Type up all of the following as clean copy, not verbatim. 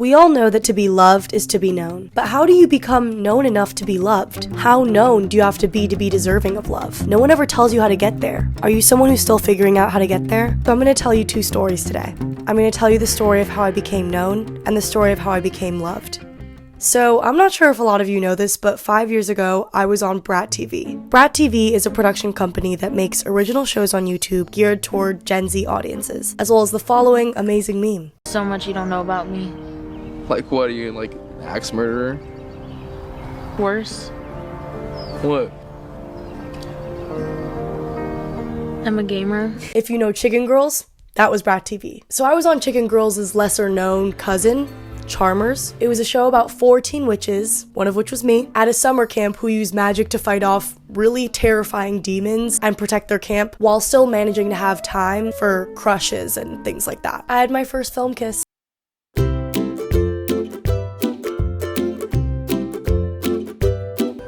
We all know that to be loved is to be known. But how do you become known enough to be loved? How known do you have to be deserving of love? No one ever tells you how to get there. Are you someone who's still figuring out how to get there? So I'm going to tell you 2 stories today. I'm going to tell you the story of how I became known and the story of how I became loved. So, I'm not sure if a lot of you know this, but 5 years ago, I was on Brat TV. Brat TV is a production company that makes original shows on YouTube geared toward Gen Z audiences, as well as the following amazing meme. So much you don't know about me. Like what, are you like an axe murderer? Worse, What? I'm a gamer. If you know Chicken Girls, that was Brat TV. So I was on Chicken Girls' lesser known cousin, Charmers. It was a show about 4 teen witches, one of which was me, at a summer camp who used magic to fight off really terrifying demons and protect their camp while still managing to have time for crushes and things like that. I had my first film kiss.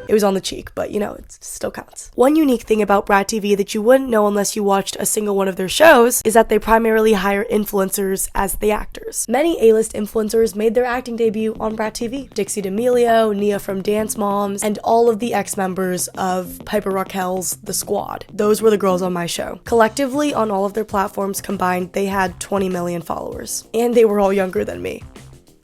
It was on the cheek, but you know, it still counts. One unique thing about Brat TV that you wouldn't know unless you watched a single one of their shows is that they primarily hire influencers as the actors. Many A-list influencers made their acting debut on Brat TV. Dixie D'Amelio, Nia from Dance Moms, and all of the ex-members of Piper Raquel's The Squad. Those were the girls on my show. Collectively, on all of their platforms combined, they had 20 million followers. And they were all younger than me.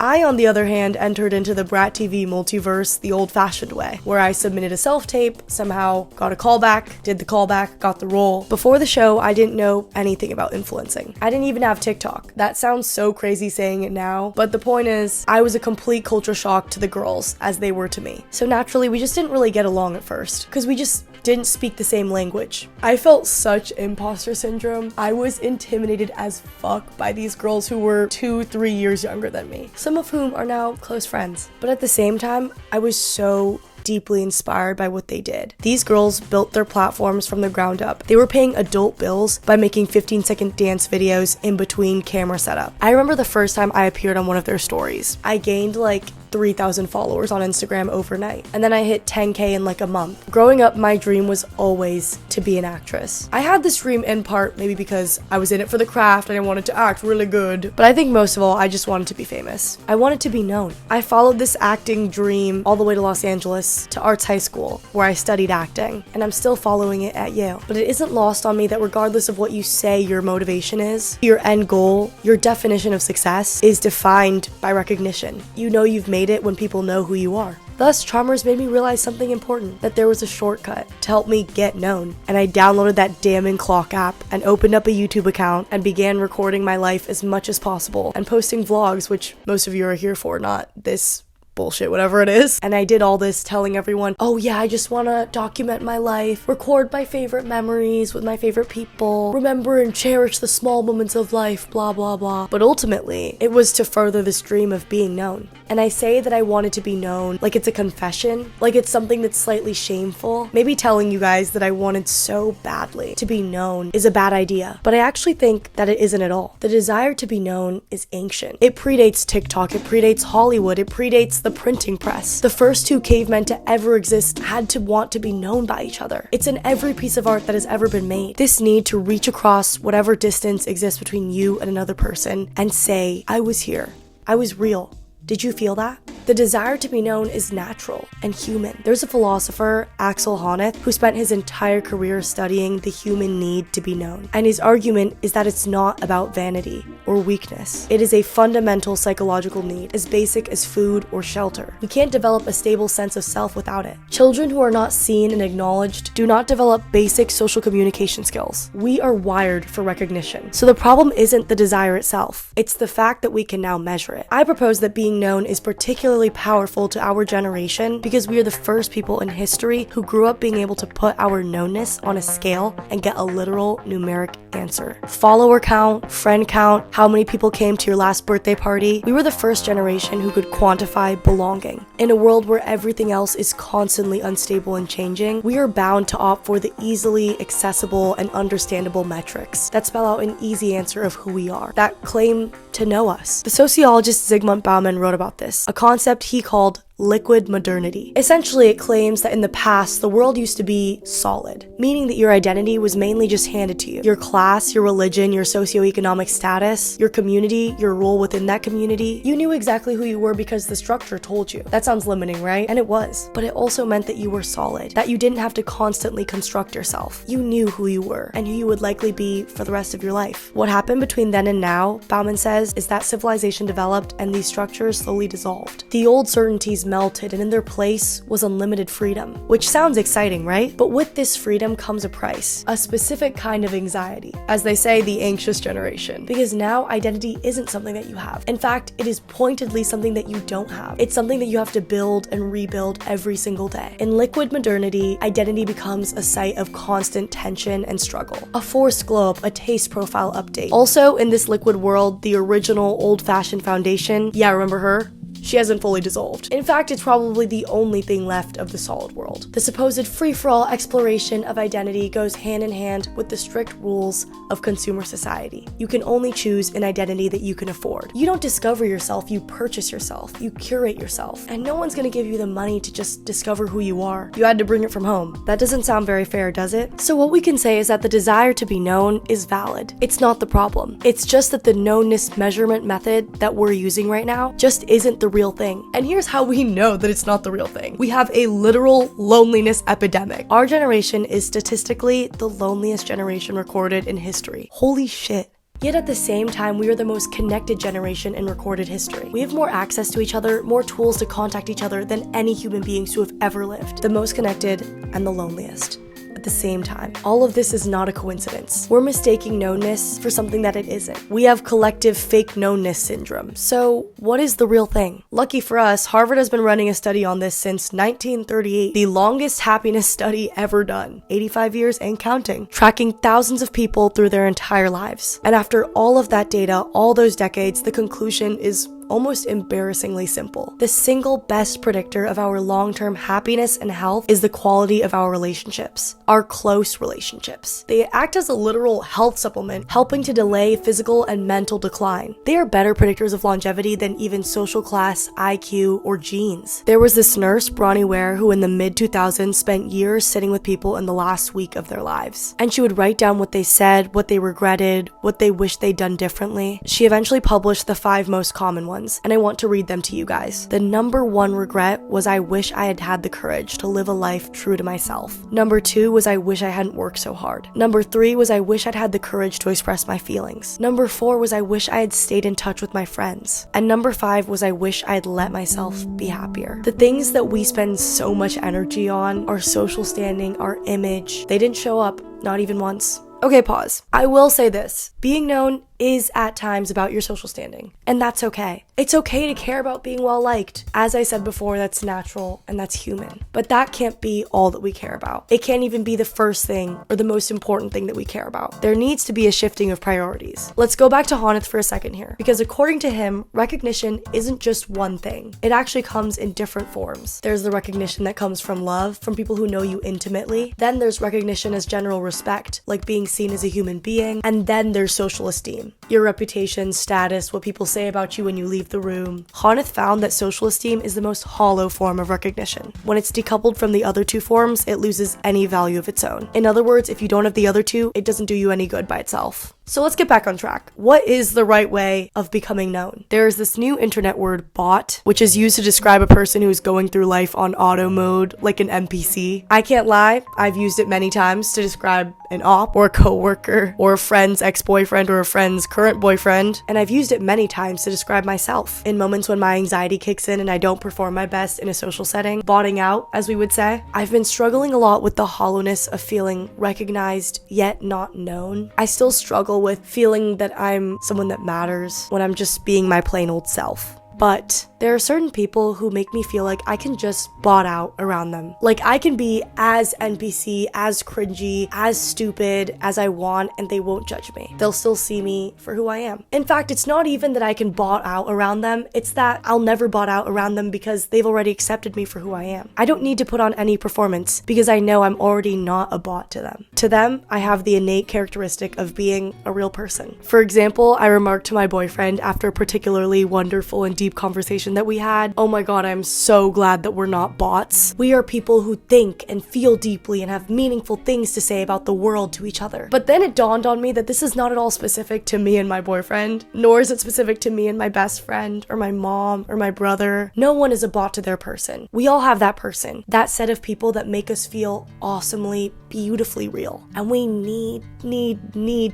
I, on the other hand, entered into the Brat TV multiverse the old-fashioned way, where I submitted a self-tape, somehow got a callback, did the callback, got the role. Before the show, I didn't know anything about influencing. I didn't even have TikTok. That sounds so crazy saying it now, but the point is, I was a complete culture shock to the girls, as they were to me. So naturally, we just didn't really get along at first, because we just didn't speak the same language. I felt such imposter syndrome. I was intimidated as fuck by these girls who were 2-3 years younger than me, some of whom are now close friends. But at the same time, I was so deeply inspired by what they did. These girls built their platforms from the ground up. They were paying adult bills by making 15-second dance videos in between camera setup. I remember the first time I appeared on one of their stories. I gained like 3,000 followers on Instagram overnight, and then I hit 10K in like a month. Growing up, my dream was always to be an actress. I had this dream in part maybe because I was in it for the craft and I wanted to act really good, but I think most of all, I just wanted to be famous. I wanted to be known. I followed this acting dream all the way to Los Angeles, to Arts High School, where I studied acting, and I'm still following it at Yale. But it isn't lost on me that regardless of what you say your motivation is, your end goal, your definition of success is defined by recognition. You know you've made it when people know who you are. Thus, Charmers made me realize something important, that there was a shortcut to help me get known. And I downloaded that damning clock app and opened up a YouTube account and began recording my life as much as possible and posting vlogs, which most of you are here for, not this bullshit, whatever it is. And I did all this telling everyone, oh yeah, I just want to document my life, record my favorite memories with my favorite people, remember and cherish the small moments of life, blah blah blah. But ultimately, it was to further this dream of being known. And I say that I wanted to be known like it's a confession, like it's something that's slightly shameful. Maybe telling you guys that I wanted so badly to be known is a bad idea, but I actually think that it isn't at all. The desire to be known is ancient. It predates TikTok, it predates Hollywood, it predates the printing press. The first 2 cavemen to ever exist had to want to be known by each other. It's in every piece of art that has ever been made. This need to reach across whatever distance exists between you and another person and say, I was here. I was real. Did you feel that? The desire to be known is natural and human. There's a philosopher, Axel Honneth, who spent his entire career studying the human need to be known. And his argument is that it's not about vanity or weakness. It is a fundamental psychological need, as basic as food or shelter. We can't develop a stable sense of self without it. Children who are not seen and acknowledged do not develop basic social communication skills. We are wired for recognition. So the problem isn't the desire itself. It's the fact that we can now measure it. I propose that being known is particularly powerful to our generation because we are the first people in history who grew up being able to put our knownness on a scale and get a literal numeric answer. Follower count, friend count, how many people came to your last birthday party. We were the first generation who could quantify belonging. In a world where everything else is constantly unstable and changing, we are bound to opt for the easily accessible and understandable metrics that spell out an easy answer of who we are, that claim to know us. The sociologist Zygmunt Bauman wrote about this, a concept he called liquid modernity. Essentially, it claims that in the past, the world used to be solid, meaning that your identity was mainly just handed to you. Your class, your religion, your socioeconomic status, your community, your role within that community, you knew exactly who you were because the structure told you. That sounds limiting, right? And it was. But it also meant that you were solid, that you didn't have to constantly construct yourself. You knew who you were and who you would likely be for the rest of your life. What happened between then and now, Bauman says, is that civilization developed and these structures slowly dissolved. The old certainties melted and in their place was unlimited freedom, which sounds exciting, right? But with this freedom comes a price, a specific kind of anxiety. As they say, the anxious generation. Because now identity isn't something that you have. In fact, it is pointedly something that you don't have. It's something that you have to build and rebuild every single day. In liquid modernity, identity becomes a site of constant tension and struggle. A forced globe, a taste profile update. Also, in this liquid world, the original old-fashioned foundation, yeah, remember her? She hasn't fully dissolved. In fact, it's probably the only thing left of the solid world. The supposed free-for-all exploration of identity goes hand in hand with the strict rules of consumer society. You can only choose an identity that you can afford. You don't discover yourself, you purchase yourself, you curate yourself, and no one's gonna give you the money to just discover who you are. You had to bring it from home. That doesn't sound very fair, does it? So what we can say is that the desire to be known is valid. It's not the problem. It's just that the knownness measurement method that we're using right now just isn't the real thing. And here's how we know that it's not the real thing. We have a literal loneliness epidemic. Our generation is statistically the loneliest generation recorded in history. Holy shit. Yet at the same time, we are the most connected generation in recorded history. We have more access to each other, more tools to contact each other than any human beings who have ever lived. The most connected and the loneliest. At the same time, all of this is not a coincidence. We're mistaking knownness for something that it isn't. We have collective fake knownness syndrome. So what is the real thing? Lucky for us, Harvard has been running a study on this since 1938, the longest happiness study ever done, 85 years and counting, tracking thousands of people through their entire lives. And after all of that data, all those decades, the conclusion is almost embarrassingly simple. The single best predictor of our long-term happiness and health is the quality of our relationships, our close relationships. They act as a literal health supplement, helping to delay physical and mental decline. They are better predictors of longevity than even social class, IQ, or genes. There was this nurse, Bronnie Ware, who in the mid-2000s spent years sitting with people in the last week of their lives. And she would write down what they said, what they regretted, what they wished they'd done differently. She eventually published the 5 most common ones, and I want to read them to you guys. The number 1 regret was I wish I had had the courage to live a life true to myself. Number 2 was I wish I hadn't worked so hard. Number 3 was I wish I'd had the courage to express my feelings. Number 4 was I wish I had stayed in touch with my friends. And number 5 was I wish I had let myself be happier. The things that we spend so much energy on, our social standing, our image, they didn't show up, not even once. Okay, pause. I will say this. Being known is at times about your social standing, and that's okay. It's okay to care about being well liked. As I said before, that's natural and that's human. But that can't be all that we care about. It can't even be the first thing or the most important thing that we care about. There needs to be a shifting of priorities. Let's go back to Honneth for a second here, because according to him, recognition isn't just one thing. It actually comes in different forms. There's the recognition that comes from love, from people who know you intimately. Then there's recognition as general respect, like being seen as a human being. And then there's social esteem. Your reputation, status, what people say about you when you leave the room. Honneth found that social esteem is the most hollow form of recognition. When it's decoupled from the other 2 forms, it loses any value of its own. In other words, if you don't have the other 2, it doesn't do you any good by itself. So let's get back on track. What is the right way of becoming known? There is this new internet word, bot, which is used to describe a person who is going through life on auto mode, like an NPC. I can't lie, I've used it many times to describe an op, or a coworker, or a friend's ex-boyfriend, or a friend's current boyfriend, and I've used it many times to describe myself. In moments when my anxiety kicks in and I don't perform my best in a social setting, botting out, as we would say. I've been struggling a lot with the hollowness of feeling recognized, yet not known. I still struggle with feeling that I'm someone that matters when I'm just being my plain old self. But there are certain people who make me feel like I can just bot out around them. Like I can be as NPC, as cringy, as stupid as I want, and they won't judge me. They'll still see me for who I am. In fact, it's not even that I can bot out around them, it's that I'll never bot out around them because they've already accepted me for who I am. I don't need to put on any performance because I know I'm already not a bot to them. To them, I have the innate characteristic of being a real person. For example, I remarked to my boyfriend after a particularly wonderful and deep deep conversation that we had. Oh my god, I'm so glad that we're not bots. We are people who think and feel deeply and have meaningful things to say about the world to each other. But then it dawned on me that this is not at all specific to me and my boyfriend, nor is it specific to me and my best friend, or my mom, or my brother. No one is a bot to their person. We all have that person, that set of people that make us feel awesomely, beautifully real. And we need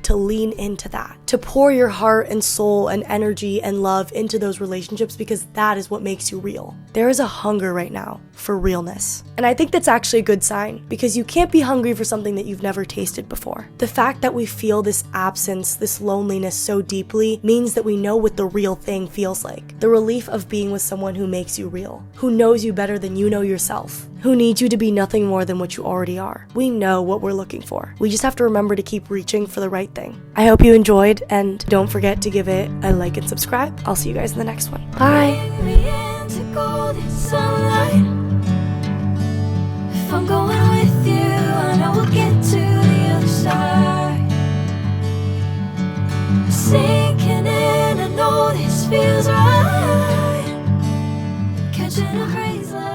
to lean into that, to pour your heart and soul and energy and love into those relationships, because that is what makes you real. There is a hunger right now for realness. And I think that's actually a good sign, because you can't be hungry for something that you've never tasted before. The fact that we feel this absence, this loneliness so deeply means that we know what the real thing feels like. The relief of being with someone who makes you real, who knows you better than you know yourself, who needs you to be nothing more than what you already are. We know what we're looking for. We just have to remember to keep reaching for the right thing. I hope you enjoyed, and don't forget to give it a like and subscribe. I'll see you guys in the next one. Bye! If I'm going with you, I know we'll get to the other side. Sinking in, I know this feels right. Catching a breeze like